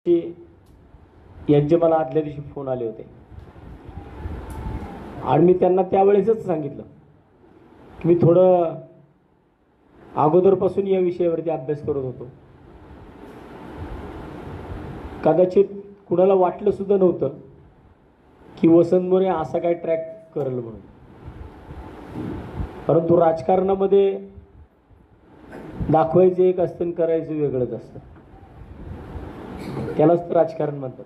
यांचे मला आदल्या दिवशी फोन आले होते आणि मी त्यांना त्यावेळेसच सांगितलं की मी थोडं अगोदरपासून या विषयावरती अभ्यास करत होतो. कदाचित कुणाला वाटलं सुद्धा नव्हतं की वसंत मोरे असा काय ट्रॅक करेल म्हणून. परंतु राजकारणामध्ये दाखवायचं एक असतं आणि करायचं वेगळंच असतं. त्यालाच तर राजकारण म्हणतात.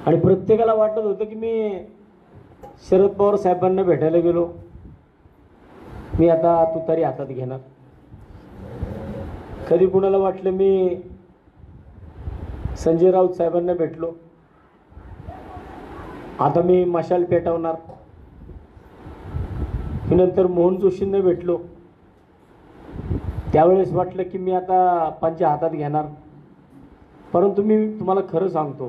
आणि प्रत्येकाला वाटत होतं की मी शरद पवार साहेबांना भेटायला गेलो, मी आता तुतारी हातात घेणार. कधी कुणाला वाटलं मी संजय राऊत साहेबांना भेटलो, आता मी मशाल पेटवणार. मी नंतर मोहन जोशींना भेटलो, त्यावेळेस वाटलं की मी आता पंजा हातात घेणार. परंतु मी तुम्हाला खरं सांगतो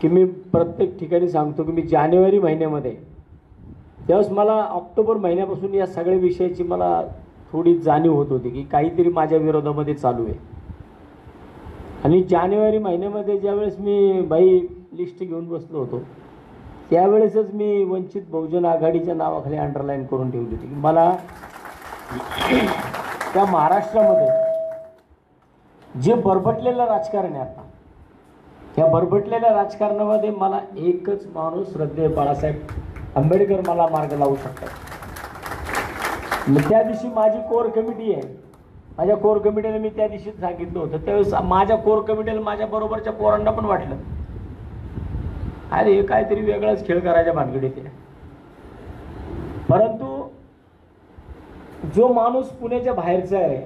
की मी प्रत्येक ठिकाणी सांगतो की मी जानेवारी महिन्यामध्ये, त्यावेळेस मला ऑक्टोबर महिन्यापासून या सगळ्या विषयाची मला थोडी जाणीव होत होती की काहीतरी माझ्या विरोधामध्ये चालू आहे. आणि जानेवारी महिन्यामध्ये ज्यावेळेस मी लिस्ट घेऊन बसलो होतो, त्यावेळेसच मी वंचित बहुजन आघाडीच्या नावाखाली अंडरलाईन करून ठेवली होती की मला त्या महाराष्ट्रामध्ये जे बरबटलेलं राजकारण आहे आता, त्या बरबटलेल्या राजकारणामध्ये मला एकच माणूस श्रद्धेय बाळासाहेब आंबेडकर मला मार्ग लावू शकतात. त्या दिवशी माझी कोर कमिटी आहे, माझ्या कोर कमिटीने मी त्या दिवशी सांगितलं होतं. त्यावेळेस माझ्या कोर कमिटीला माझ्या बरोबरच्या पोरांना पण वाटलं अरे हे काहीतरी वेगळाच खेळ करायच्या भानगडीत आहे. परंतु जो माणूस पुण्याच्या बाहेरचा आहे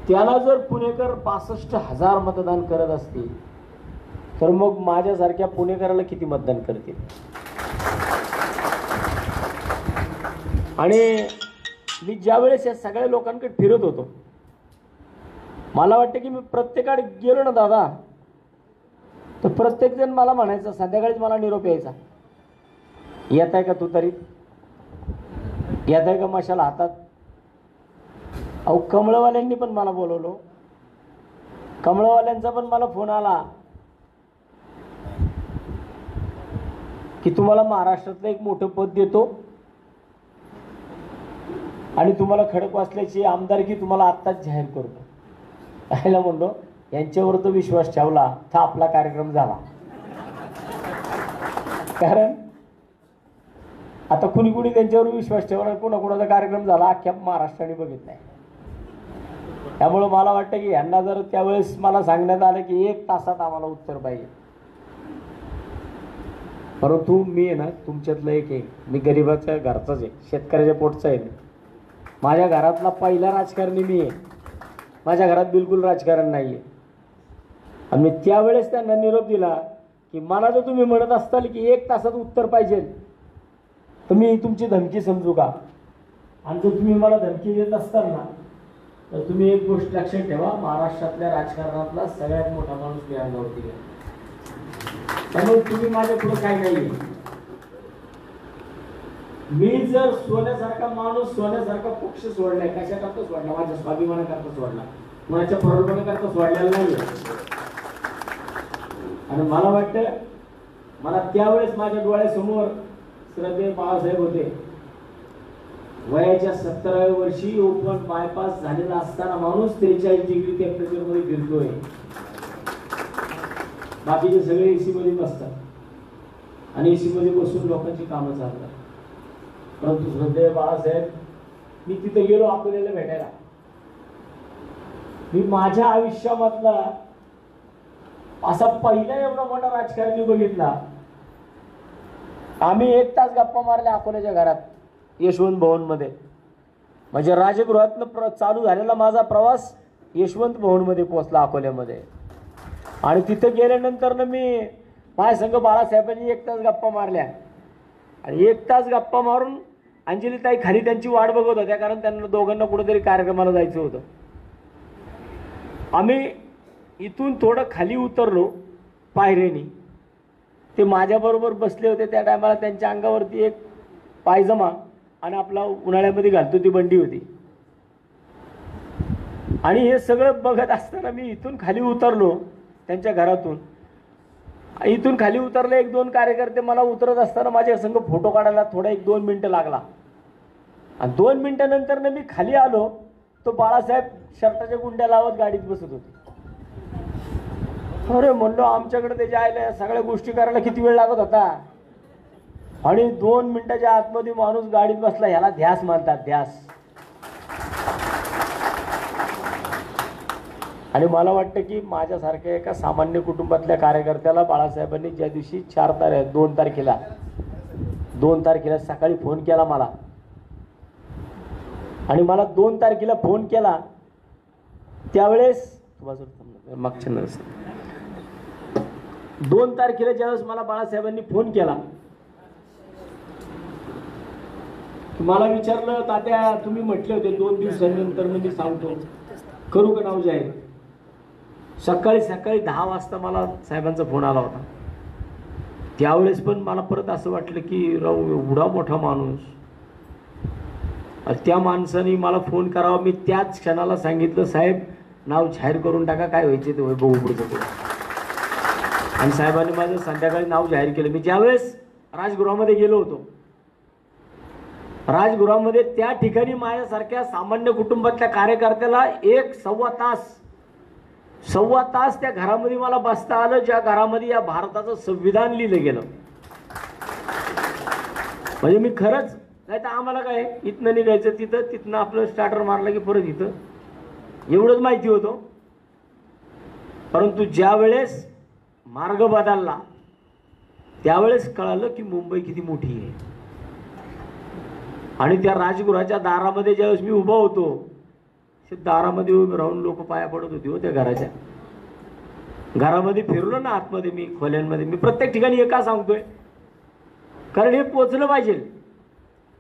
त्याला जर पुणेकर 65,000 मतदान करत असतील तर मग माझ्यासारख्या पुणेकराला किती मतदान करतील. आणि मी ज्यावेळेस या सगळ्या लोकांकडे फिरत होतो, मला वाटतं की मी प्रत्येकाकडे गेलो ना दादा, तर प्रत्येक जण मला म्हणायचं, संध्याकाळीच मला निरोप यायचा, येत आहे का तू तरी, येत आहे का मशाल हातात. अहो कमळवाल्यांनी पण मला बोलवलं, कमळवाल्यांचा पण मला फोन आला की तुम्हाला महाराष्ट्रातलं एक मोठं पद देतो आणि तुम्हाला खडकवासल्याची आमदारकी तुम्हाला आत्ताच जाहीर करतो. यायला म्हणलो यांच्यावर तो विश्वास ठेवला तर आपला कार्यक्रम झाला. कारण आता कुणी कुणी त्यांच्यावर विश्वास ठेवला, कोणाकोणाचा कार्यक्रम झाला अख्ख्या महाराष्ट्राने बघितलाय. त्यामुळं मला वाटतं की यांना जर त्यावेळेस मला सांगण्यात आलं की 1 तासात आम्हाला उत्तर पाहिजे, परंतु मी आहे ना तुमच्यातलं एक आहे, मी गरिबाच्या घरचाच आहे, शेतकऱ्याच्या पोटचा आहे. माझ्या घरातला पहिला राजकारणी मी आहे, माझ्या घरात बिलकुल राजकारण नाही आहे. आणि मी त्यावेळेस त्यांना निरोप दिला की मला जर तुम्ही म्हणत असताल की 1 तासात उत्तर पाहिजे तर मी तुमची धमकी समजू का. आणि जर तुम्ही मला धमकी देत असताल ना तर तुम्ही एक गोष्ट लक्षात ठेवा, महाराष्ट्रातल्या राजकारणातला सगळ्यात मोठा माणूस मी अंगावरती आहे. त्यामुळे तुम्ही माझ्या पुढे काय नाही. मी जर सोन्यासारखा माणूस, सोन्यासारखा पक्ष सोडलाय, कशाकरता सोडला, माझ्या स्वाभिमानाकरता सोडला, माझ्या प्रलोभनाकरता सोडलेला नाही. आणि मला वाटतं मला त्यावेळेस माझ्या डोळ्यासमोर श्रद्धेय बाळासाहेब होते. वयाच्या 17व्या वर्षी ओपन बायपास झालेला असताना माणूस 43 डिग्री टेम्परेचरमध्ये फिरतोय. बाकीचे सगळे एसी मध्ये बसतात आणि एसी मध्ये बसून लोकांची कामं चालतात. परंतु श्रद्धेय बाळासाहेब, मी तिथे गेलो आपल्याला भेटायला. मी माझ्या आयुष्यामधला असा पहिला एवढा मोठा राजकारणी बघितला. आम्ही 1 तास गप्पा मारल्या अकोल्याच्या घरात, यशवंत भवनमध्ये. म्हणजे राजगृहातनं चालू झालेला माझा प्रवास यशवंत भवनमध्ये पोहोचला अकोल्यामध्ये. आणि तिथे गेल्यानंतर ना मी माझ्या संघ बाळासाहेबांनी 1 तास गप्पा मारल्या. आणि 1 तास गप्पा मारून अंजलीताई खाली त्यांची वाट बघत होत्या, कारण त्यांना दोघांना कुठेतरी कार्यक्रमाला जायचं होतं. आम्ही इथून थोडं खाली उतरलो पायऱ्यानी, ते माझ्याबरोबर बसले होते. त्या टायमाला त्यांच्या अंगावरती एक पायजमा आणि आपला उन्हाळ्यामध्ये घालतो ती बंडी होती. आणि हे सगळं बघत असताना मी इथून खाली उतरलो त्यांच्या घरातून. इथून खाली उतरले 1-2 कार्यकर्ते. मला उतरत असताना माझ्या संग फोटो काढायला थोडा 1-2 मिनिटं लागला. आणि 2 मिनिटानंतर मी खाली आलो. तो बाळासाहेब शर्टाच्या गुंड्या लावत गाडीत बसत होते. अरे म्हणलो आमच्याकडे ते जायला सगळ्या गोष्टी करायला किती वेळ लागत होता. आणि 2 मिनिटाच्या आतमध्ये माणूस गाडीत बसला. ह्याला ध्यास म्हणतात, ध्यास. आणि मला वाटतं की माझ्यासारख्या एका सामान्य कुटुंबातल्या कार्यकर्त्याला बाळासाहेबांनी ज्या दिवशी 2 तारखेला सकाळी फोन केला मला. आणि मला 2 तारखेला फोन केला त्यावेळेस मागच्या 2 तारखेला ज्यावेळेस मला बाळासाहेबांनी फोन केला, मला विचारलं, तात्या तुम्ही म्हटले होते 2 दिवसांनंतर मी सांगतो, करू का नाव जाहीर. सकाळी 10 वाजता मला साहेबांचा फोन आला होता. त्यावेळेस पण मला परत असं वाटलं की राव एवढा मोठा माणूस, त्या माणसाने मला फोन करावा. मी त्याच क्षणाला सांगितलं, साहेब नाव जाहीर करून टाका, काय व्हायचे ते वैभव उपडचं पुढे. आणि साहेबांनी माझं संध्याकाळी नाव जाहीर केलं. मी ज्यावेळेस राजगृहामध्ये गेलो होतो, राजगृहामध्ये त्या ठिकाणी माझ्यासारख्या सामान्य कुटुंबातल्या कार्यकर्त्याला 1-1.25 तास त्या घरामध्ये मला बसता आलं, ज्या घरामध्ये या भारताचं संविधान लिहिलं गेलं. म्हणजे मी खरंच, नाही तर आम्हाला काय इथनं निघायचं तिथनं आपलं स्टार्टर मारलं की परत इथं, एवढंच माहिती होतं. परंतु ज्या वेळेस मार्ग बदलला त्यावेळेस कळालं की मुंबई किती मोठी आहे. आणि त्या राजगृहाच्या दारामध्ये ज्यावेळेस मी उभा होतो, दारामध्ये उभे राहून लोक पाया पडत होते हो. त्या घरामध्ये फिरलो ना आतमध्ये, मी खोल्यांमध्ये, मी प्रत्येक ठिकाणी हे का सांगतोय, कारण हे पोचलं पाहिजे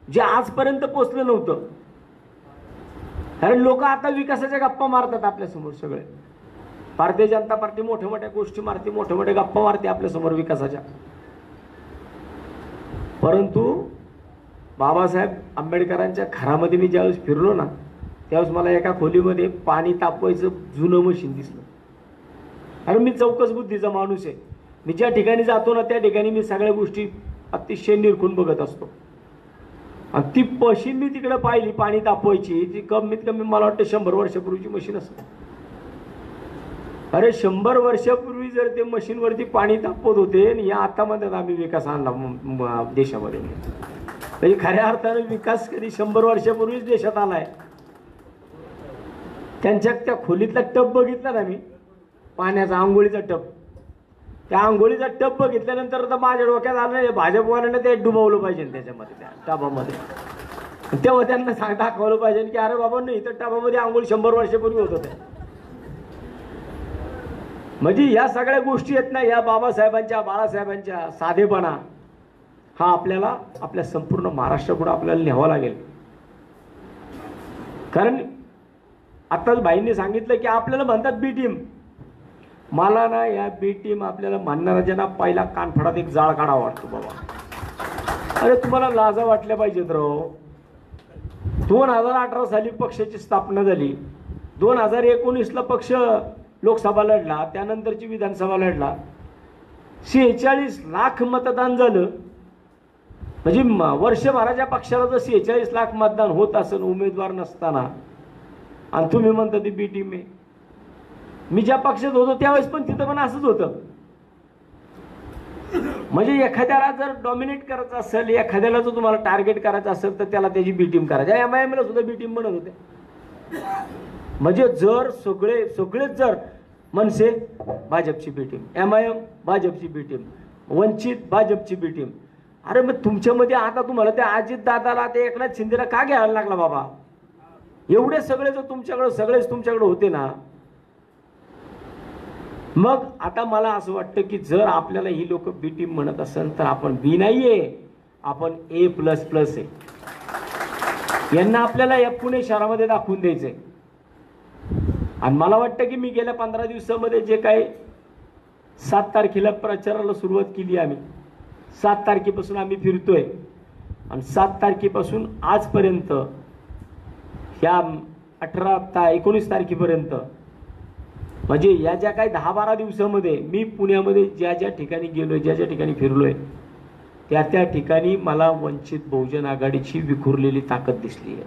जे आजपर्यंत पोचलं नव्हतं. कारण लोक आता विकासाच्या गप्पा मारतात आपल्यासमोर. सगळे भारतीय जनता पार्टी मोठ्या मोठ्या गोष्टी मारते, मोठ्या मोठ्या गप्पा मारते आपल्यासमोर विकासाच्या. परंतु बाबासाहेब आंबेडकरांच्या घरामध्ये मी ज्यावेळेस फिरलो ना, त्यावेळेस मला एका खोलीमध्ये पाणी तापवायचं जुनं मशीन दिसलं. आणि मी चौकस बुद्धीचा माणूस आहे. मी ज्या ठिकाणी जातो ना त्या ठिकाणी मी सगळ्या गोष्टी अतिशय निरखून बघत असतो. आणि ती मशीन मी तिकडे पाहिली पाणी तापवायची, ती कमीत कमी मला वाटतं 100 वर्षापूर्वीची मशीन असेल. अरे 100 वर्षापूर्वी जर ते मशीनवरती पाणी तापवत होते आणि या आतामध्ये आम्ही विकास आणला देशामध्ये, म्हणजे खऱ्या अर्थानं विकास कधी 100 वर्षापूर्वीच देशात आलाय. त्यांच्या त्या खोलीतला टब बघितला ना मी, पाण्याचा आंघोळीचा टब. त्या आंघोळीचा टब बघितल्यानंतर तर माझ्या डोक्यात आलं भाजपवाल्यांना ते डुबवलं पाहिजे त्याच्यामध्ये, त्या टबामध्ये. तेव्हा त्यांना दाखवलं पाहिजे की अरे बाबा नाही, तर टबामध्ये आंघोळ 100 वर्षापूर्वी होत होत्या. म्हणजे या सगळ्या गोष्टी आहेत ना, या बाबासाहेबांच्या बाळासाहेबांच्या साधेपणा हा आपल्याला आपल्या संपूर्ण महाराष्ट्रापुढे आपल्याला न्यावा लागेल. कारण आताच भाईंनी सांगितलं की आपल्याला म्हणतात बी टीम. मला ना या बी टीम आपल्याला म्हणणाऱ्यांना पहिला कानफडात एक जाळ काढावा वाटतो बाबा. अरे तुम्हाला लाजा वाटल्या पाहिजेत राव. 2018 साली पक्षाची स्थापना झाली, 2019ला पक्ष लोकसभा लढला, त्यानंतरची विधानसभा लढला, 46 लाख मतदान झालं. म्हणजे वर्षभराच्या पक्षाला जर 46 लाख मतदान होत असेल उमेदवार नसताना, आणि तुम्ही म्हणता ती बी टीम आहे. मी ज्या पक्षात होतो त्यावेळेस पण तिथं पण असंच होतं. म्हणजे एखाद्याला जर डॉमिनेट करायचं असेल, एखाद्याला जर तुम्हाला टार्गेट करायचं असेल तर त्याला त्याची बी टीम करायची. MIM ला सुद्धा बी टीम बनत होते. म्हणजे जर सगळेच जर मनसे भाजपची बी टीम, MIM भाजपची बी टीम, वंचित भाजपची बी टीम. अरे मग तुमच्यामध्ये आता तुम्हाला त्या अजित दादाला ते एकनाथ शिंदेला का घ्यायला लागला बाबा? एवढे सगळे जर सगळेच तुमच्याकडे होते ना. मग आता मला असं वाटतं की जर आपल्याला ही लोक बी टीम म्हणत असेल तर आपण बी नाहीये, आपण A++ आहे. यांना आपल्याला या पुणे शहरामध्ये दाखवून द्यायचंय. आणि मला वाटतं की मी गेल्या 15 दिवसामध्ये जे काही 7 तारखेला प्रचाराला सुरुवात केली आम्ही, 7 तारखेपासून आम्ही फिरतोय. आणि 7 तारखेपासून आजपर्यंत ह्या 19 तारखेपर्यंत, म्हणजे या ज्या काही 10-12 दिवसामध्ये मी पुण्यामध्ये ज्या ज्या ठिकाणी गेलोय, ज्या ज्या ठिकाणी फिरलोय, त्या त्या ठिकाणी मला वंचित बहुजन आघाडीची विखुरलेली ताकद दिसली आहे.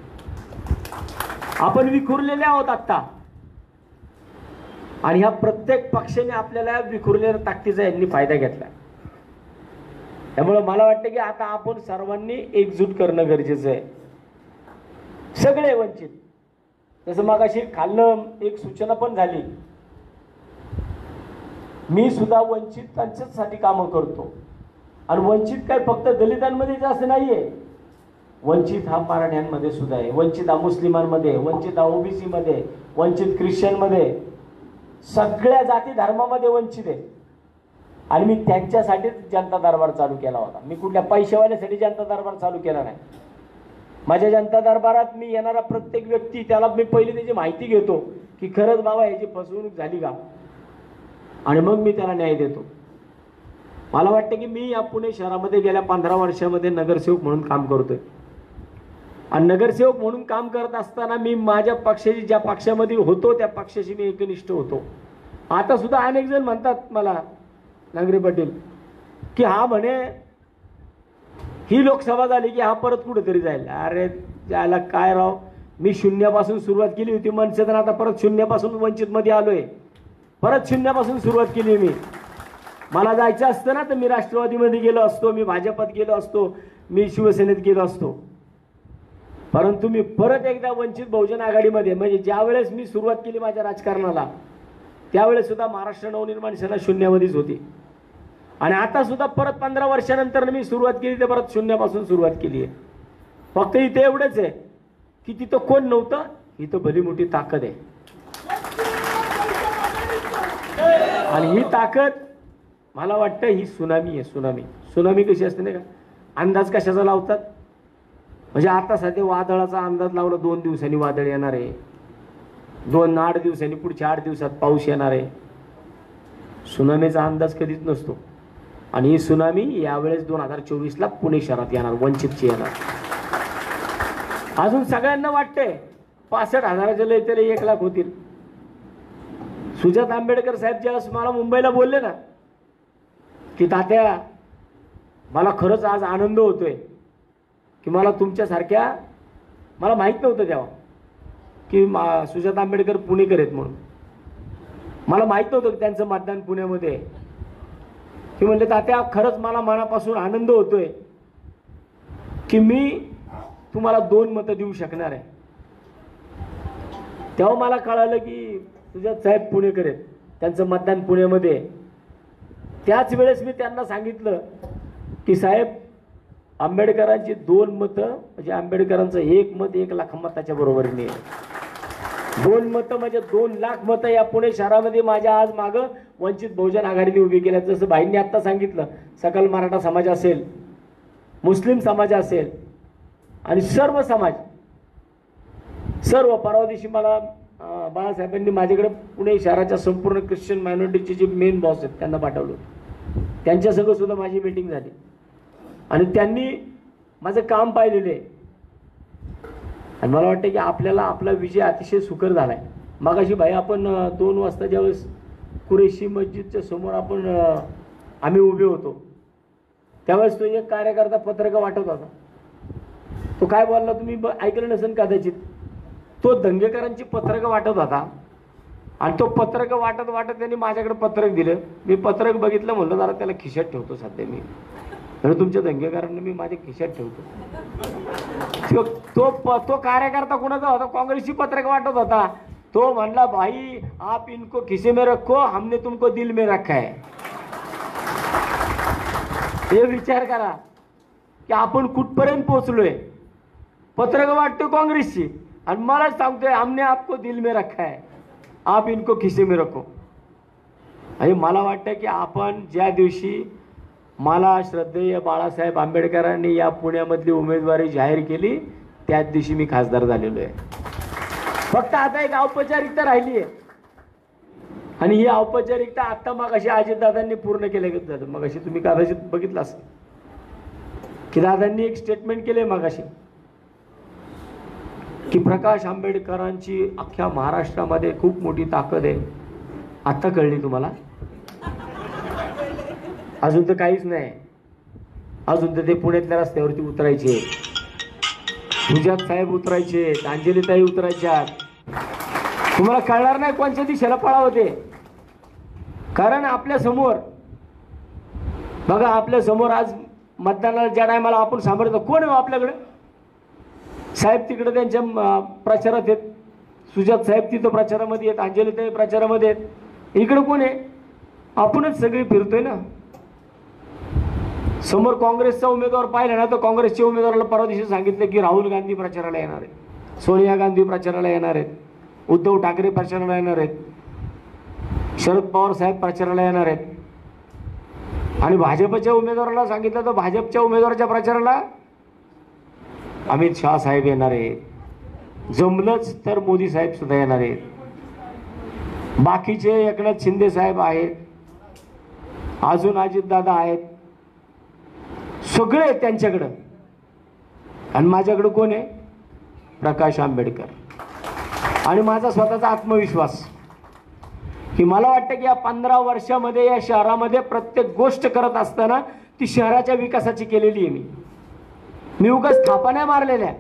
आपण विखुरलेले आहोत आता, आणि ह्या प्रत्येक पक्षाने आपल्याला विखुरलेल्या ताकदीचा यांनी फायदा घेतला. त्यामुळे मला वाटतं की आता आपण सर्वांनी एकजूट करणं गरजेचं आहे. सगळे वंचित, जसं मगाशी खाल्लं एक सूचना पण झाली, मी सुद्धा वंचितांच्यासाठी कामं करतो. आणि वंचित काय फक्त दलितांमध्येच असं नाहीये, वंचित हा मराठ्यांमध्ये सुद्धा आहे, वंचित हा मुस्लिमांमध्ये, वंचित हा ओबीसी मध्ये, वंचित ख्रिश्चन मध्ये, सगळ्या जाती धर्मामध्ये वंचित आहे. आणि मी त्यांच्यासाठीच जनता दरबार चालू केला होता. मी कुठल्या पैशावाल्यासाठी जनता दरबार चालू केला नाही. माझ्या जनता दरबारात मी येणारा प्रत्येक व्यक्ती, त्याला मी पहिली त्याची माहिती घेतो की खरंच बाबा याची फसवणूक झाली का, आणि मग मी त्याला न्याय देतो. मला वाटतं की मी या पुणे शहरामध्ये गेल्या 15 वर्षामध्ये नगरसेवक म्हणून काम करतोय. आणि नगरसेवक म्हणून काम करत असताना मी माझ्या पक्षाची, ज्या पक्षामध्ये होतो त्या पक्षाशी मी एकनिष्ठ होतो. आता सुद्धा अनेक जण म्हणतात मला, नांगरे पाटील, की हा म्हणे ही लोकसभा झाली की हा परत कुठेतरी जाईल. अरे त्याला काय राव, मी शून्यापासून सुरुवात केली होती मनसेत, आता परत शून्यापासून वंचित मध्ये आलोय, परत शून्यापासून सुरुवात केली. मला जायचं असतं ना तर मी राष्ट्रवादीमध्ये गेलो असतो, मी भाजपात गेलो असतो, मी शिवसेनेत गेलो असतो. परंतु मी परत एकदा वंचित बहुजन आघाडीमध्ये, म्हणजे ज्या वेळेस मी सुरुवात केली माझ्या राजकारणाला त्यावेळेस सुद्धा महाराष्ट्र नवनिर्माण सेना शून्यामध्येच होती. आणि आता सुद्धा परत 15 वर्षानंतर मी सुरुवात केली, तर परत शून्यापासून सुरुवात केली आहे. फक्त इथे एवढंच आहे की तिथं कोण नव्हतं, इथं भली मोठी ताकद आहे. आणि ही ताकद मला वाटतं ही सुनामी आहे. सुनामी कशी असते नाही का, अंदाज कशाचा लावतात, म्हणजे आता सध्या वादळाचा अंदाज लावला, 2 दिवसांनी वादळ येणार आहे, 8 दिवसांनी, पुढच्या 8 दिवसात पाऊस येणार आहे. सुनामीचा अंदाज कधीच नसतो. आणि ही सुनामी यावेळेस 2024ला पुणे शहरात येणार, वंचितची येणार. अजून सगळ्यांना वाटतंय 65,000च्या लय त्याला 1 लाख होतील. सुजात आंबेडकर साहेब ज्यावेळेस मला मुंबईला बोलले ना की तात्या मला खरंच आज आनंद होतोय की मला तुमच्यासारख्या, मला माहित नव्हतं तेव्हा की सुजात आंबेडकर पुणेकर आहेत म्हणून, मला माहित नव्हतं की त्यांचं मतदान पुण्यामध्ये आहे. की म्हणले तात्या खरंच मला मनापासून आनंद होतोय की मी तुम्हाला 2 मतं देऊ शकणार आहे. तेव्हा मला कळालं की सुजात साहेब पुणेकर आहेत, त्यांचं मतदान पुण्यामध्ये आहे. त्याच वेळेस मी त्यांना सांगितलं की साहेब आंबेडकरांची 2 मतं, म्हणजे आंबेडकरांचं 1 मत 1 लाख मताच्या बरोबरीने आहे. 2 मतं म्हणजे 2 लाख मतं या पुणे शहरामध्ये माझ्या आज मागं वंचित बहुजन आघाडीने उभी केल्या. जसं भाईंनी आत्ता सांगितलं, सकल मराठा समाज असेल, मुस्लिम समाज असेल, आणि सर्व समाज, सर्व. परवा दिवशी मला बाळासाहेबांनी माझ्याकडे पुणे शहराच्या संपूर्ण ख्रिश्चन मायनॉरिटीचे जे मेन बॉस आहेत त्यांना पाठवलं. त्यांच्यासंग सुद्धा माझी मीटिंग झाली आणि त्यांनी माझं काम पाहिलेलं आहे. आणि मला वाटतं की आपल्याला आपला विजय अतिशय सुकर झाला आहे. मगाशी भाई आपण 2 वाजता ज्यावेळेस कुरेशी मस्जिदच्या समोर आम्ही उभे होतो त्यावेळेस तो एक कार्यकर्ता पत्रक वाटत होता. तो काय बोलला तुम्ही ऐकलं नसेल कदाचित. तो दंगेकरांची पत्रक वाटत होता आणि तो पत्रक वाटत त्यांनी माझ्याकडे पत्रक दिलं. मी पत्रक बघितलं, म्हणलं जरा त्याला खिशात ठेवतो सध्या मी, म्हणजे तुमच्या दंगेकरांना मी माझ्या खिशात ठेवतो. तो कार्यकर्ता कुणाचा होता, काँग्रेसची पत्रक वाटत होता. तो म्हणला भाई आप इनको खिसे में रखो, हमने तुमको दिल में रखा है. हे विचार करा की आपण कुठपर्यंत पोहोचलोय. पत्रक वाटतो काँग्रेसची आणि मला सांगतोय हमने आपको दिल में रखा है, आप इनको खिसे में रखो. आणि मला वाटतं की आपण ज्या दिवशी मला श्रद्धेय बाळासाहेब आंबेडकरांनी या पुण्यामधली उमेदवारी जाहीर केली त्याच दिवशी मी खासदार झालेलो आहे. फक्त आता एक औपचारिकता राहिली आहे आणि ही औपचारिकता आता मगाशी अजितदादांनी पूर्ण केलं जातं. मगाशी तुम्ही कदाचित बघितलं असेल की दादांनी एक स्टेटमेंट केले मगाशी की प्रकाश आंबेडकरांची अख्ख्या महाराष्ट्रामध्ये खूप मोठी ताकद आहे. आत्ता कळली तुम्हाला? अजून तर काहीच नाही. अजून तर ते पुण्यातल्या रस्त्यावरती उतरायचे, सुजात साहेब उतरायचे, अंजलीताई उतरायच्या. तुम्हाला कळणार नाही कोणत्या दिशेला पळावते. कारण आपल्या समोर बघा, आपल्या समोर आज मतदानाला ज्या टायमाला आपण सांभाळतो, कोण आहे आपल्याकडे? साहेब तिकडे त्यांच्या प्रचारात आहेत, सुजात साहेब तिथं प्रचारामध्ये आहेत, अंजलीताई प्रचारामध्ये आहेत. इकडे कोण आहे? आपणच सगळी फिरतोय ना. समोर काँग्रेसचा उमेदवार पाहिला ना, तर काँग्रेसच्या उमेदवाराला परवा दिवशी सांगितलं की राहुल गांधी प्रचाराला येणार आहेत, सोनिया गांधी प्रचाराला येणार आहेत, उद्धव ठाकरे प्रचाराला येणार आहेत, शरद पवार साहेब प्रचाराला येणार आहेत. आणि भाजपच्या उमेदवाराला सांगितलं तर भाजपच्या उमेदवाराच्या प्रचाराला अमित शहा साहेब येणार आहेत, जमलंच तर मोदी साहेब सुद्धा येणार आहेत, बाकीचे एकनाथ शिंदे साहेब आहेत, अजून अजितदादा आहेत, सगळे त्यांच्याकडं. आणि माझ्याकडं कोण आहे? प्रकाश आंबेडकर. आणि माझा स्वतःचा आत्मविश्वास की मला वाटतं की या 15 वर्षामध्ये या शहरामध्ये प्रत्येक गोष्ट करत असताना ती शहराच्या विकासाची केलेली आहे. मी उगाच स्थापना मारलेल्या.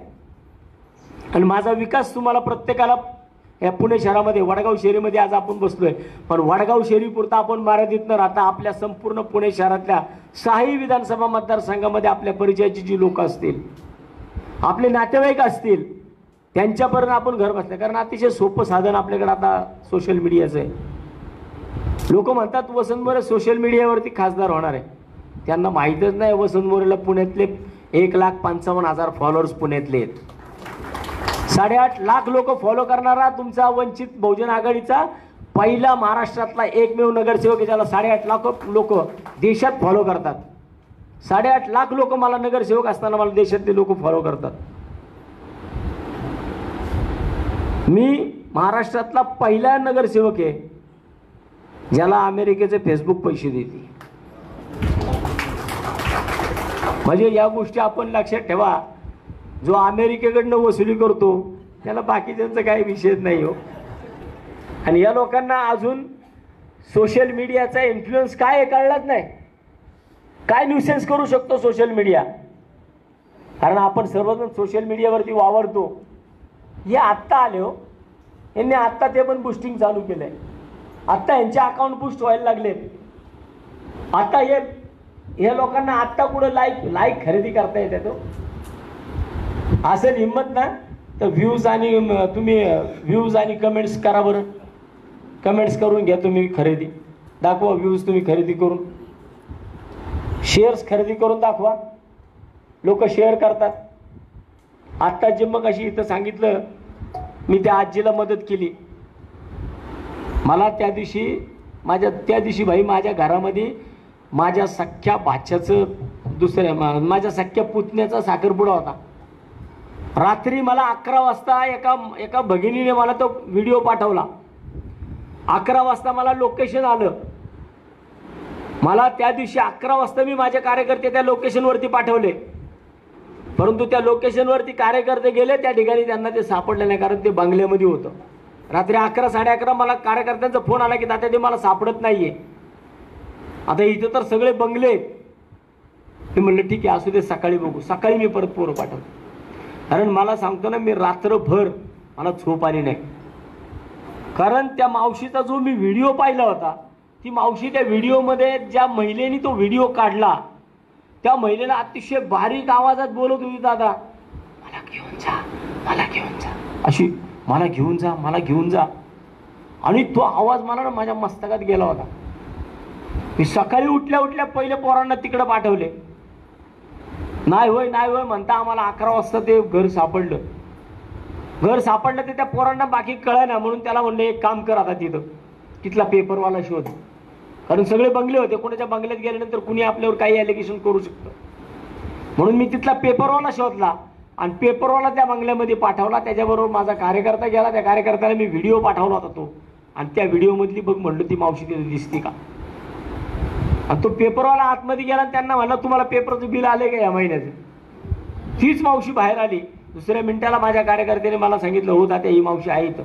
आणि माझा विकास तुम्हाला प्रत्येकाला या पुणे शहरामध्ये, वडगाव शहरीमध्ये आज आपण बसलोय, पण वडगाव शहरीपुरता आपण मर्यादित न राहता आपल्या संपूर्ण पुणे शहरातल्या 6ही विधानसभा मतदारसंघामध्ये आपल्या परिचयाची जी लोक असतील, आपले नातेवाईक असतील, त्यांच्यापर्यंत आपण घर बसले. कारण अतिशय सोपं साधन आपल्याकडे आता सोशल मीडियाचं आहे. लोक म्हणतात वसंत मोरे सोशल मीडियावरती खासदार होणार आहे. त्यांना माहीतच नाही वसंत मोरेला पुण्यातले 1,55,000 फॉलोअर्स पुण्यातले आहेत. 8.5 लाख लोक फॉलो करणारा तुमचा वंचित बहुजन आघाडीचा पहिला महाराष्ट्रातला एकमेव नगरसेवक आहे, ज्याला 8.5 लाख लोक देशात फॉलो करतात. 8.5 लाख लोक मला नगरसेवक असताना मला देशातले लोक फॉलो करतात. मी महाराष्ट्रातला पहिला नगरसेवक आहे ज्याला अमेरिकेचे फेसबुक पैसे देते. म्हणजे या गोष्टी आपण लक्षात ठेवा. जो अमेरिकेकडनं वसुली करतो त्याला बाकीच्यांचा काही विषयच नाही हो. आणि या लोकांना अजून सोशल मीडियाचा इन्फ्लुएन्स काय आहे कळलंच नाही. काय न्यूसेन्स करू शकतो सोशल मीडिया. कारण आपण सर्वजण सोशल मीडियावरती वावरतो. हे आत्ता आले हो, यांनी आत्ता ते पण बुस्टिंग चालू केलंय. आत्ता यांचे अकाउंट बुस्ट व्हायला लागलेत. आता हे लोकांना आत्ता कुठं लाईक खरेदी करता येते. तो असेल हिंमत ना तर व्ह्यूज आणि कमेंट्स करा बरं. कमेंट्स करून घ्या तुम्ही, खरेदी दाखवा. व्ह्यूज तुम्ही खरेदी करून, शेअर्स खरेदी करून दाखवा. लोक शेअर करतात. आत्ता जे मग अशी इथं सांगितलं, मी त्या आजीला मदत केली. मला त्या दिवशी भाई माझ्या घरामध्ये माझ्या सख्ख्या भाच्याचं माझ्या सख्ख्या पुतण्याचा साखरपुडा होता. रात्री मला 11 वाजता एका भगिनीने मला तो व्हिडिओ पाठवला. 11 वाजता मला लोकेशन आलं. मला त्या दिवशी 11 वाजता मी माझे कार्यकर्ते त्या लोकेशनवरती पाठवले. परंतु त्या लोकेशनवरती कार्यकर्ते गेले, त्या ठिकाणी त्यांना ते सापडले नाही, कारण ते बंगल्यामध्ये होतं. रात्री 11 साडे 11 मला कार्यकर्त्यांचा फोन आला की तात्या ते मला सापडत नाहीये. आता इथं तर सगळे बंगले आहेत. मी म्हणलं ठीक आहे असू दे, सकाळी बघू. सकाळी मी परत पोरं पाठवलं. कारण मला सांगतो ना, मी रात्रभर मला झोप आली नाही. कारण त्या मावशीचा जो मी व्हिडिओ पाहिला होता, ती मावशी त्या व्हिडिओमध्ये ज्या महिलेने तो व्हिडिओ काढला, त्या महिलेला अतिशय बारीक आवाजात बोलत होती, दादा मला घेऊन जा, मला घेऊन जा, अशी मला घेऊन जा, मला घेऊन जा. आणि तो आवाज मला ना माझ्या मस्तकात गेला होता. मी सकाळी उठल्या पहिले पोरांना तिकडे पाठवले. नाही होय म्हणता आम्हाला 11 वाजता ते घर सापडलं. तर त्या पोरांना बाकी कळेना. म्हणून त्याला म्हणलं एक काम कर, आता तिथला पेपरवाला शोध. कारण सगळे बंगले होते. कोणाच्या बंगल्यात गेल्यानंतर कुणी आपल्यावर काही ॲलिगेशन करू शकतं. म्हणून मी तिथला पेपरवाला शोधला आणि पेपरवाला त्या बंगल्यामध्ये पाठवला. त्याच्याबरोबर माझा कार्यकर्ता गेला. त्या कार्यकर्त्याला मी व्हिडिओ पाठवला होता तो. आणि त्या व्हिडिओमधली बघ म्हणलं ती मावशी तिथे दिसते का. आणि तो पेपरवाला आतमध्ये गेला आणि त्यांना म्हणलं तुम्हाला पेपरचं बिल आले का या महिन्याचं. तीच मावशी बाहेर आली दुसऱ्या मिनिटाला माझ्या कार्यकर्त्याने मला सांगितलं, हो तात्या ही मावशी आहे इथं.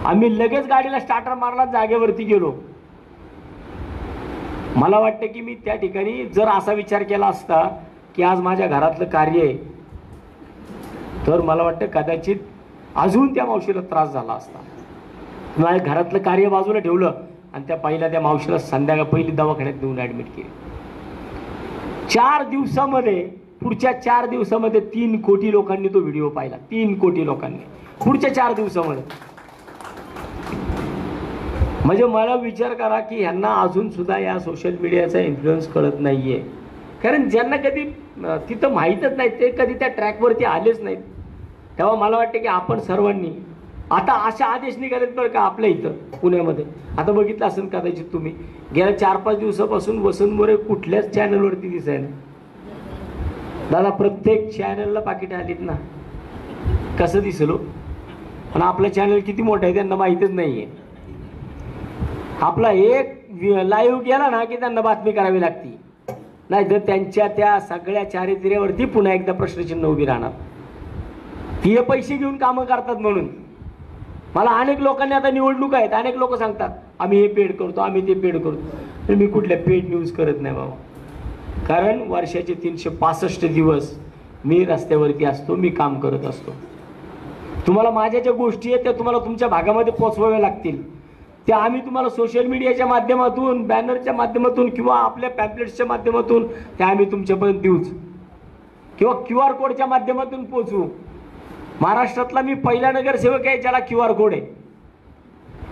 आम्ही लगेच गाडीला स्टार्टर मारला, जागेवरती गेलो. मला वाटतं की मी त्या ठिकाणी जर असा विचार केला असता की आज माझ्या घरातलं कार्य आहे, तर मला वाटतं कदाचित अजून त्या मावशीला त्रास झाला असता. माझ्या घरातलं कार्य बाजूला ठेवलं आणि त्या मावशीला पहिली दवाखान्यात नेऊन ऍडमिट केली. 4 दिवसामध्ये, पुढच्या 4 दिवसामध्ये 3 कोटी लोकांनी तो व्हिडिओ पाहिला. 3 कोटी लोकांनी पुढच्या 4 दिवसामध्ये. म्हणजे मला विचार करा की ह्यांना अजून सुद्धा या सोशल मीडियाचा इन्फ्लुएन्स कळत नाहीये. कारण ज्यांना कधी तिथं माहीतच नाही, ते कधी त्या ट्रॅकवरती आलेच नाहीत. तेव्हा मला वाटतं की आपण सर्वांनी आता अशा आदेश निघालेत बरं का आपल्या इथं पुण्यामध्ये. आता बघितलं असेल कदाचित तुम्ही, गेल्या 4-5 दिवसापासून वसंत मोरे कुठल्याच चॅनलवरती दिसायला. दादा प्रत्येक चॅनलला पाकिट आलीत ना, कसं दिसलो. आणि आपलं चॅनल किती मोठं आहे त्यांना माहीतच नाहीये. आपला एक लाईव्ह गेला ना की त्यांना बातमी करावी लागती, नाही तर त्यांच्या त्या सगळ्या चारित्र्यावरती पुन्हा एकदा प्रश्नचिन्ह उभी राहणार. हे पैसे घेऊन कामं करतात म्हणून. मला अनेक लोकांनी, आता निवडणूक आहेत, अनेक लोक सांगतात आम्ही हे पेड करतो, आम्ही ते पेड करतो. तर मी कुठल्या पेड न्यूज करत नाही बाबा. कारण वर्षाचे 365 दिवस मी रस्त्यावरती असतो, मी काम करत असतो. तुम्हाला माझ्या ज्या गोष्टी आहेत त्या तुम्हाला तुमच्या भागामध्ये पोचवाव्या लागतील. त्या आम्ही तुम्हाला सोशल मीडियाच्या माध्यमातून, बॅनरच्या माध्यमातून किंवा आपल्या पॅम्पलेट्सच्या माध्यमातून त्या आम्ही तुमच्यापर्यंत देऊच, किंवा QR कोडच्या माध्यमातून पोचवू. महाराष्ट्रातला मी पहिला नगरसेवक आहे ज्याला QR कोड आहे.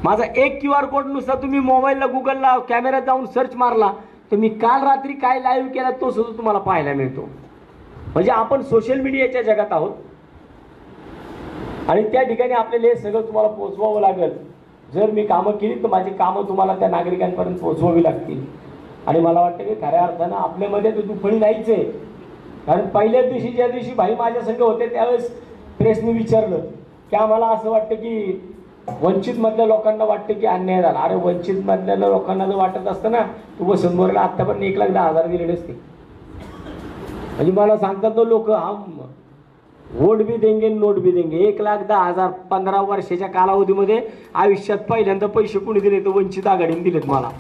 माझा एक QR कोड नुसता तुम्ही मोबाईलला, गुगलला, कॅमेऱ्यात जाऊन सर्च मारला तर मी काल रात्री काय लाईव्ह केला तो सुद्धा तुम्हाला पाहायला मिळतो. म्हणजे आपण सोशल मीडियाच्या जगात आहोत आणि त्या ठिकाणी आपल्याला हे सगळं तुम्हाला पोचवावं लागेल. जर मी कामं केली तर माझी कामं तुम्हाला त्या नागरिकांपर्यंत पोचवावी लागतील. आणि मला वाटतं की खऱ्या अर्थानं आपल्यामध्ये तो दुफळी नाहीच आहे. कारण पहिल्याच दिवशी, ज्या दिवशी भाई माझ्या संघ होते, त्यावेळेस प्रेसने विचारलं की आम्हाला असं वाटतं की वंचित मधल्या लोकांना वाटतं की अन्याय झाला. अरे वंचित मधल्या लोकांना जर वाटत असतं ना, तू वसंत मोरेला आत्तापर्यंत 1,10,000 दिलेले असते. म्हणजे मला सांगतात तो लोक, हम वोट भी देंगे नोट भी देंगे. 1,10,000 15 वर्षाच्या कालावधीमध्ये आयुष्यात पहिल्यांदा पैसे कोणी दिले तर वंचित आघाडीने दिलेत मला.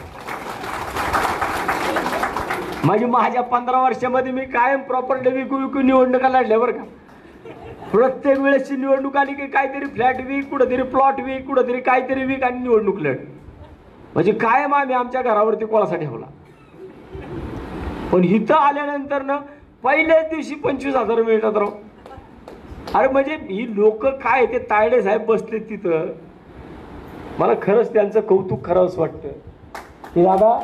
म्हणजे माझ्या 15 वर्षामध्ये मी कायम प्रॉपर्टी विकू निवडणुका लढल्या बरं का. प्रत्येक वेळेसची निवडणूक आली की काहीतरी फ्लॅट विक, कुठंतरी प्लॉट विक, कुठंतरी काहीतरी विक आणि निवडणूक लढ. म्हणजे कायम आम्ही आमच्या घरावरती कोळसा ठेवला. पण इथं आल्यानंतर ना पहिल्याच दिवशी 25,000 मिळतात राव. अरे म्हणजे ही लोक काय, ते तायडे साहेब बसले तिथं, मला खरंच त्यांचं कौतुक करावंच वाटतं की दादा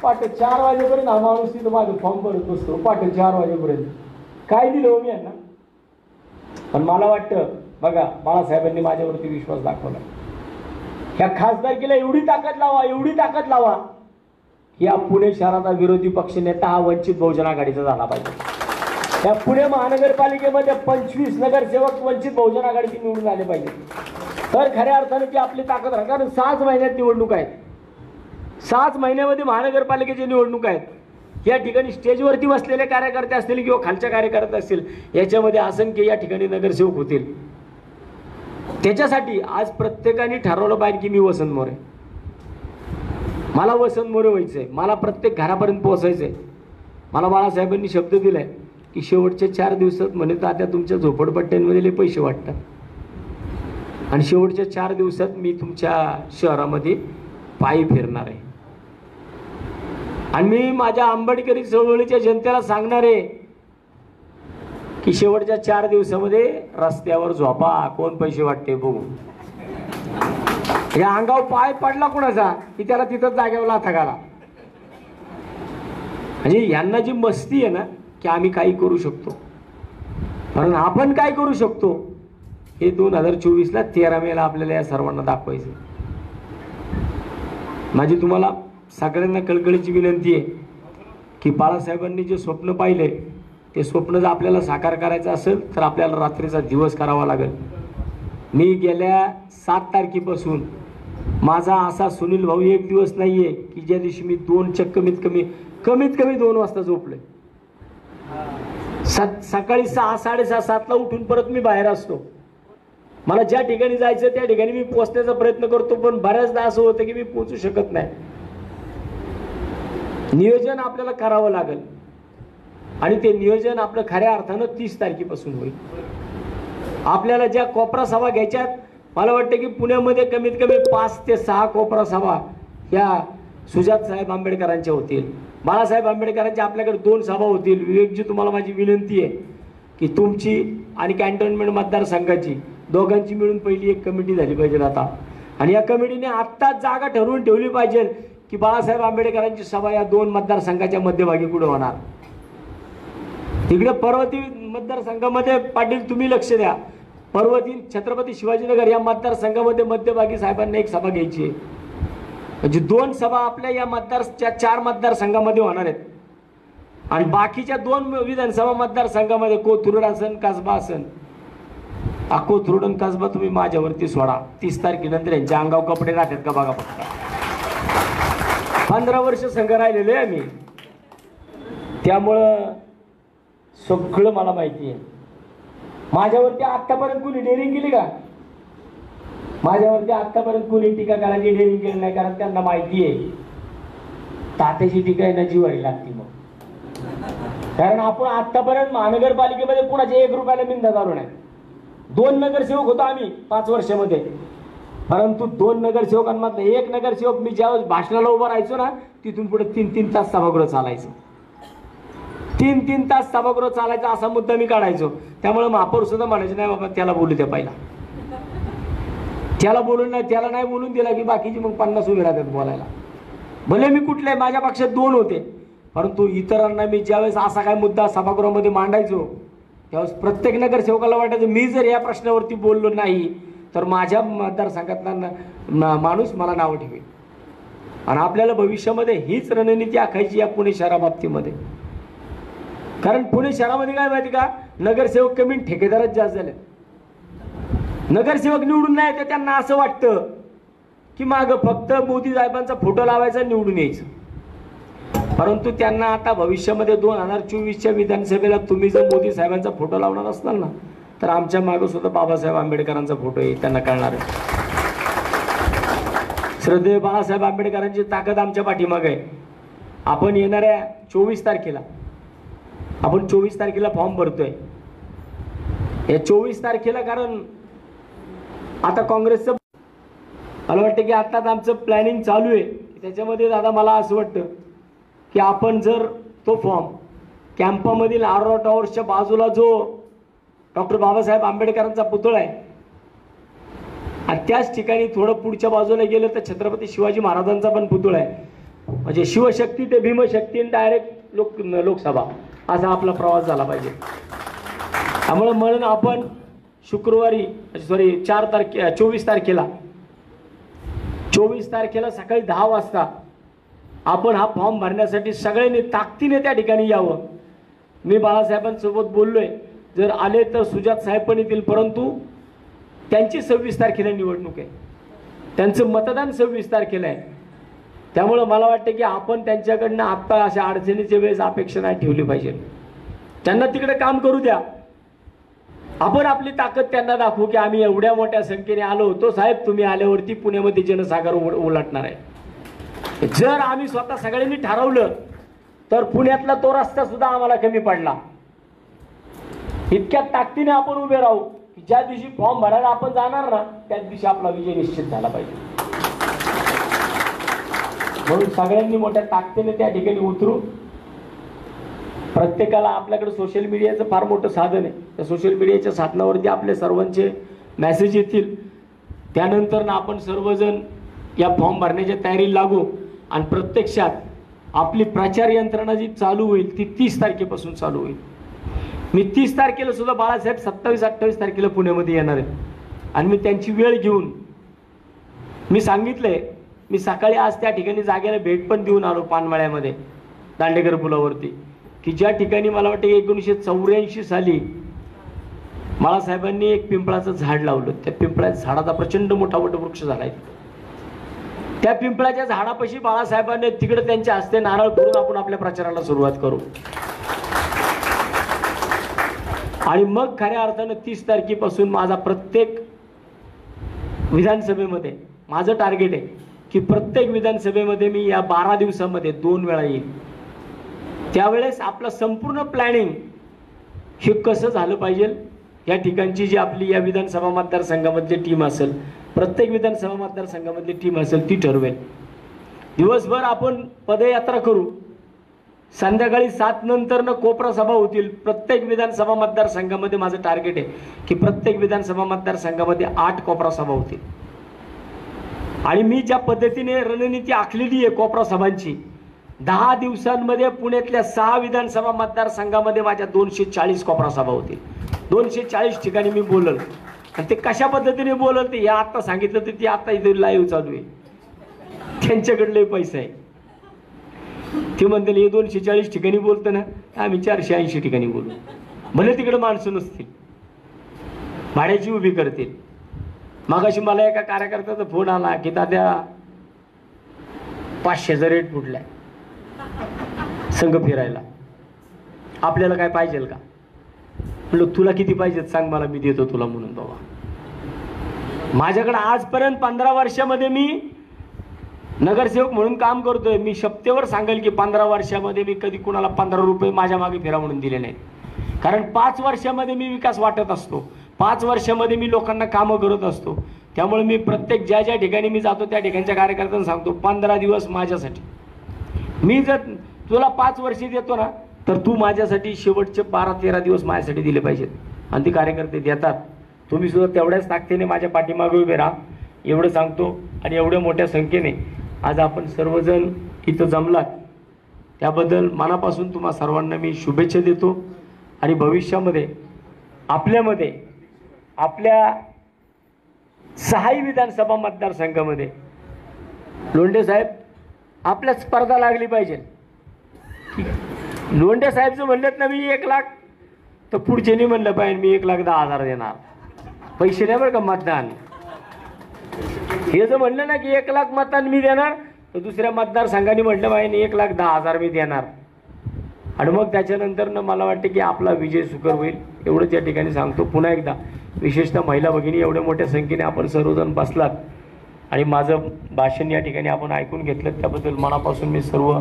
पहाटे 4 वाजेपर्यंत हा माणूस तिथं माझं फॉर्म भरत बसतो. पहाटे 4 वाजेपर्यंत काय दिलं हो मी यांना. पण मला वाटतं बघा, बाळासाहेबांनी माझ्यावरती विश्वास दाखवला. ह्या खासदारकीला एवढी ताकद लावा, एवढी ताकद लावा की या पुणे शहराचा विरोधी पक्ष नेता हा वंचित बहुजन आघाडीचा झाला पाहिजे. या पुणे महानगरपालिकेमध्ये 25 नगरसेवक वंचित बहुजन आघाडीचे निवडून आले पाहिजे. तर खऱ्या अर्थाने ती आपली ताकद राहणार. कारण 6 महिन्यात निवडणूक आहेत. 6 महिन्यामध्ये महानगरपालिकेची निवडणूक आहेत. या ठिकाणी स्टेजवरती बसलेले कार्यकर्ते असतील किंवा खालच्या कार्यकर्ते असतील, याच्यामध्ये असंख्य या ठिकाणी नगरसेवक होतील. त्याच्यासाठी आज प्रत्येकाने ठरवलं पाहिजे की मी वसंत मोरे, मला वसंत मोरे व्हायचंय, मला प्रत्येक घरापर्यंत पोहोचायचंय. मला बाळासाहेबांनी शब्द दिलाय की शेवटच्या 4 दिवसात म्हणे तर आता तुमच्या झोपडपट्ट्यांमध्ये पैसे वाटतात आणि शेवटच्या 4 दिवसात मी तुमच्या शहरामध्ये पायी फिरणार आहे. आणि मी माझ्या आंबेडकरी चळवळीच्या जनतेला सांगणार आहे की शेवटच्या 4 दिवसामध्ये रस्त्यावर झोपा, कोण पैसे वाटते बघू. या अंगावर पाय पडला कोणाचा की त्याला तिथंच जागेवर लाथा घाला. म्हणजे यांना जी मस्ती आहे ना की आम्ही काही करू शकतो, कारण आपण काय करू शकतो हे 2024ला 13 मेला आपल्याला या सर्वांना दाखवायचं. माझी तुम्हाला सगळ्यांना कळकळीची विनंती आहे की बाळासाहेबांनी जे स्वप्न पाहिले ते स्वप्न जर आपल्याला साकार करायचं असेल तर आपल्याला रात्रीचा दिवस करावा लागेल. मी गेल्या 7 तारखेपासून माझा असा सुनील भाऊ एक दिवस नाहीये की ज्या दिवशी मी 2 चक्क कमीत कमी 2 वाजता झोपलोय. सकाळी 6, 6:30, 7ला उठून परत मी बाहेर असतो. मला ज्या ठिकाणी जायचं त्या ठिकाणी मी पोहोचण्याचा प्रयत्न करतो, पण बऱ्याचदा असं होतं की मी पोहोचू शकत नाही. नियोजन आपल्याला करावं लागेल आणि ते नियोजन आपलं खऱ्या अर्थानं 30 तारखेपासून होईल. आपल्याला ज्या कोपरा सभा घ्यायच्यात, मला वाटतं की पुण्यामध्ये कमीत कमी 5 ते 6 कोपरा सभा ह्या सुजात साहेब आंबेडकरांच्या होतील. बाळासाहेब आंबेडकरांच्या आपल्याकडे 2 सभा होतील. विवेकजी, तुम्हाला माझी विनंती आहे की तुमची आणि कॅन्टोन्मेंट मतदारसंघाची दोघांची मिळून पहिली एक कमिटी झाली पाहिजे आता, आणि या कमिटीने आत्ताच जागा ठरवून ठेवली पाहिजे की बाळासाहेब आंबेडकरांची सभा या 2 मतदारसंघाच्या मध्यभागी कुठे होणार. इकडे पर्वती मतदारसंघामध्ये पाटील तुम्ही लक्ष द्या, पर्वती छत्रपती शिवाजीनगर या मतदारसंघामध्ये मध्यभागी साहेबांना एक सभा घ्यायची आहे. म्हणजे 2 सभा आपल्या या 4 मतदारसंघामध्ये होणार आहेत, आणि बाकीच्या 2 विधानसभा मतदारसंघामध्ये कोथरूड असन, कसबा असन. कोथरूड आणि कसबा तुम्ही माझ्यावरती सोडा. 30 तारखेनंतर यांच्या अंगावर कपडे राहतात का बघा फक्त. 15 वर्ष संघ राहिलेले आहे मी, त्यामुळं सगळं मला माहिती आहे. माझ्यावरती आतापर्यंत कुणी डेअरिंग केली का? माझ्यावरती आतापर्यंत कुणी टीका करायची डेअरिंग केली नाही, कारण त्यांना माहिती आहे तात्याची टीका आहे ना जीवारी लागते. मग कारण आपण आतापर्यंत महानगरपालिकेमध्ये कुणाचे 1 रुपयाला मिंदा चालू नाही. 2 नगरसेवक होतो आम्ही 5 वर्षामध्ये, परंतु 2 नगरसेवकांमधला 1 नगरसेवक मी ज्यावेळेस भाषणाला उभा राहायचो ना, तिथून पुढे 3-3 तास सभागृह चालायचं. 3-3 तास सभागृह चालायचा असा मुद्दा मी काढायचो. त्यामुळे महापौर सुद्धा म्हणायचे नाही बाबा त्याला बोलू द्या, पहिला त्याला बोलून नाही, त्याला नाही बोलून दिला की बाकीची मग 50 उभे राहतात बोलायला. भले मी कुठले, माझ्या पक्षात 2 होते, परंतु इतरांना मी ज्यावेळेस असा काय मुद्दा सभागृहामध्ये मांडायचो त्यावेळेस प्रत्येक नगरसेवकाला वाटायचं मी जर या प्रश्नावरती बोललो नाही तर माझ्या मतदारसंघातला माणूस मला नाव ठेवेल. आणि आपल्याला भविष्यामध्ये हीच रणनीती आखायची या पुणे शहराबाबतीमध्ये. कारण पुणे शहरामध्ये काय माहिती का, नगरसेवक कमी, ठेकेदारच जास्त झाले. नगरसेवक निवडून नाही तर त्यांना असं वाटतं की मागं फक्त मोदी साहेबांचा फोटो लावायचा, निवडून यायचं. परंतु त्यांना आता भविष्यामध्ये 2024च्या विधानसभेला तुम्ही जर मोदी साहेबांचा फोटो लावणार असताल ना, तर आमच्या मागे सुद्धा बाबासाहेब आंबेडकरांचा फोटो आहे. त्यांना कळणार आहे श्रद्धेय बाळासाहेब आंबेडकरांची ताकद आमच्या पाठीमागे आहे. आपण येणाऱ्या 24 तारखेला आपण 24 तारखेला फॉर्म भरतोय. या 24 तारखेला कारण आता काँग्रेसचं मला वाटतं की आत्ताच आमचं प्लॅनिंग चालू आहे. त्याच्यामध्ये दादा मला असं वाटतं की आपण जर तो फॉर्म कॅम्पामधील आरोरा टॉवर्सच्या बाजूला जो डॉक्टर बाबासाहेब आंबेडकरांचा पुतळा आहे आणि त्याच ठिकाणी थोडं पुढच्या बाजूला गेलं तर छत्रपती शिवाजी महाराजांचा पण पुतळा आहे. म्हणजे शिवशक्ती ते भीमशक्ती डायरेक्ट लोकसभा असा आपला प्रवास झाला पाहिजे. त्यामुळे म्हणून आपण शुक्रवारी 24 तारखेला सकाळी 10 वाजता आपण हा फॉर्म भरण्यासाठी सगळ्यांनी ताकदीने त्या ठिकाणी यावं. मी बाळासाहेबांसोबत बोललोय, जर आले तर सुजात साहेब पण येतील, परंतु त्यांची 26 तारखेला निवडणूक आहे, त्यांचं मतदान 26 तारखेला आहे. त्यामुळे मला वाटतं की आपण त्यांच्याकडनं आत्ता अशा अडचणीच्या वेळेस अपेक्षा नाही ठेवली पाहिजे. त्यांना तिकडे काम करू द्या, आपण आपली ताकद त्यांना दाखवू की आम्ही एवढ्या मोठ्या संख्येने आलो होतो. साहेब तुम्ही आल्यावरती पुण्यामध्ये जनसागर उलटणार आहे. जर आम्ही स्वतः सगळ्यांनी ठरवलं तर पुण्यातला तो रस्ता सुद्धा आम्हाला कमी पडला. इतक्या ताकदीने आपण उभे राहू की ज्या दिवशी फॉर्म भरायला आपण जाणार ना त्याच दिवशी आपला विजय निश्चित झाला पाहिजे. म्हणून सगळ्यांनी मोठ्या ताकदीने त्या ठिकाणी उतरू. प्रत्येकाला आपल्याकडे सोशल मीडियाचं फार मोठं साधन आहे. त्या सोशल मीडियाच्या साधनावरती आपले सर्वांचे मेसेज येतील. त्यानंतर ना आपण सर्वजण या फॉर्म भरण्याच्या तयारीला लागू आणि प्रत्यक्षात आपली प्रचार यंत्रणा जी चालू होईल ती 30 तारखेपासून चालू होईल. मी 30 तारखेला सुद्धा बाळासाहेब 27-28 तारखेला पुण्यामध्ये येणार आहे आणि मी त्यांची वेळ घेऊन मी सांगितलंय. मी सकाळी आज त्या ठिकाणी जागेला भेट पण देऊन आलो पानमळ्यामध्ये दांडेकर पुलावरती, की ज्या ठिकाणी मला वाटतं 1984 साली बाळासाहेबांनी एक पिंपळाचं झाड लावलं. त्या पिंपळाच्या झाडाचा प्रचंड मोठा वटवृक्ष झालाय. त्या पिंपळाच्या झाडापाशी बाळासाहेबांनी तिकडे त्यांच्या हस्ते नारळ फोडून आपण आपल्या प्रचाराला सुरुवात करू. आणि मग खऱ्या अर्थानं 30 तारखेपासून माझा प्रत्येक विधानसभेमध्ये माझं टार्गेट आहे की प्रत्येक विधानसभेमध्ये मी या 12 दिवसामध्ये 2 वेळा येईल. त्यावेळेस आपलं संपूर्ण प्लॅनिंग हे कसं झालं पाहिजे, या ठिकाणची जी आपली या विधानसभा मतदारसंघामधली टीम असेल, प्रत्येक विधानसभा मतदारसंघामधली टीम असेल ती ठरवेल. दिवसभर आपण पदयात्रा करू, संध्याकाळी 7 नंतरनं कोपरा सभा होतील. प्रत्येक विधानसभा मतदारसंघामध्ये माझं टार्गेट आहे की प्रत्येक विधानसभा मतदारसंघामध्ये 8 कोपरा सभा होतील. आणि मी ज्या पद्धतीने रणनीती आखलेली आहे कोपरा सभांची, 10 दिवसांमध्ये पुण्यातल्या 6 विधानसभा मतदारसंघामध्ये माझ्या 240 कोपरा सभा होतील. 240 ठिकाणी मी बोलल. आणि ते कशा पद्धतीने बोलल ते या आता सांगितलं तर ती आता इथे लाईव्ह चालू आहे. त्यांच्याकडले पैसा आहे. ते म्हणतील हे 240 ठिकाणी बोलतं ना, आम्ही 480 ठिकाणी बोलू. भले तिकडे माणसं नसतील, भाड्याची उभी करतील. मागाशी मला एका कार्यकर्त्याचा फोन आला की दादा 500चा रेट फुटलाय संघ फिरायला, आपल्याला काय पाहिजे का? म्हणलं तुला किती पाहिजेत सांग मला, मी देतो तुला. म्हणून बाबा माझ्याकडे आजपर्यंत 15 वर्षामध्ये मी नगरसेवक म्हणून काम करतोय. मी शपथेवर सांगेल की 15 वर्षामध्ये मी कधी कुणाला 15 रुपये माझ्या मागे फिरा म्हणून दिले नाहीत. कारण 5 वर्षामध्ये मी विकास वाटत असतो, 5 वर्षामध्ये मी लोकांना कामं करत असतो. त्यामुळे मी प्रत्येक ज्या ज्या ठिकाणी मी जातो त्या ठिकाणच्या कार्यकर्त्यांना सांगतो 15 दिवस माझ्यासाठी. मी जर तुला 5 वर्ष देतो ना तर तू माझ्यासाठी शेवटचे 12-13 दिवस माझ्यासाठी दिले पाहिजेत. आणि ते कार्यकर्ते देतात. तुम्ही सुद्धा तेवढ्याच ताकदीने माझ्या पाठीमागे उभे राहा एवढं सांगतो. आणि एवढ्या मोठ्या संख्येने आज आपण सर्वजण इथं जमलात त्याबद्दल मनापासून तुम्हा सर्वांना मी शुभेच्छा देतो. आणि भविष्यामध्ये आपल्यामध्ये आपल्या 6 विधानसभा मतदारसंघामध्ये लोंढे साहेब आपल्या स्पर्धा लागली पाहिजे. ठीक आहे, लोंढे साहेब जर म्हणलेत ना मी 1 लाख तर पुढच्यानी म्हणलं पाहिजे मी 1,10,000 देणार. पैसे नाही बरं का मतदान. हे जर म्हणलं ना की 1 लाख मतदान मी देणार तर दुसऱ्या मतदारसंघाने म्हटलं पाहिजे 1,10,000 मी देणार. आणि मग त्याच्यानंतर मला वाटतं की आपला विजय सुकर होईल एवढंच या ठिकाणी सांगतो. पुन्हा एकदा विशेषतः महिला भगिनी एवढ्या मोठ्या संख्येने आपण सर्वजण बसलात आणि माझं भाषण या ठिकाणी आपण ऐकून घेतलं त्याबद्दल मनापासून मी सर्व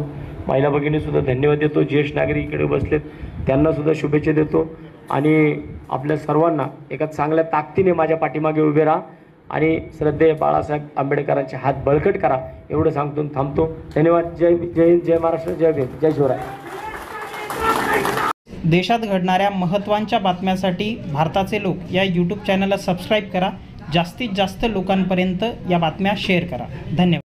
महिला भगिनीसुद्धा धन्यवाद देतो. ज्येष्ठ नागरिक इकडे बसलेत त्यांनासुद्धा शुभेच्छा देतो. आणि आपल्या सर्वांना एका चांगल्या ताकदीने माझ्या पाठीमागे उभे राहा आणि श्रद्धेय बाळासाहेब आंबेडकरांचे हात बळकट करा एवढं सांगतो थांबतो. धन्यवाद. जय हिंद, जय महाराष्ट्र, जय भीम, जय शिवराय. देशात घडणाऱ्या महत्त्वाच्या बातम्यांसाठी भारताचे लोक या यूट्यूब चॅनलला सबस्क्राईब करा. जास्तीत जास्त लोकांपर्यंत या बातम्या शेअर करा. धन्यवाद.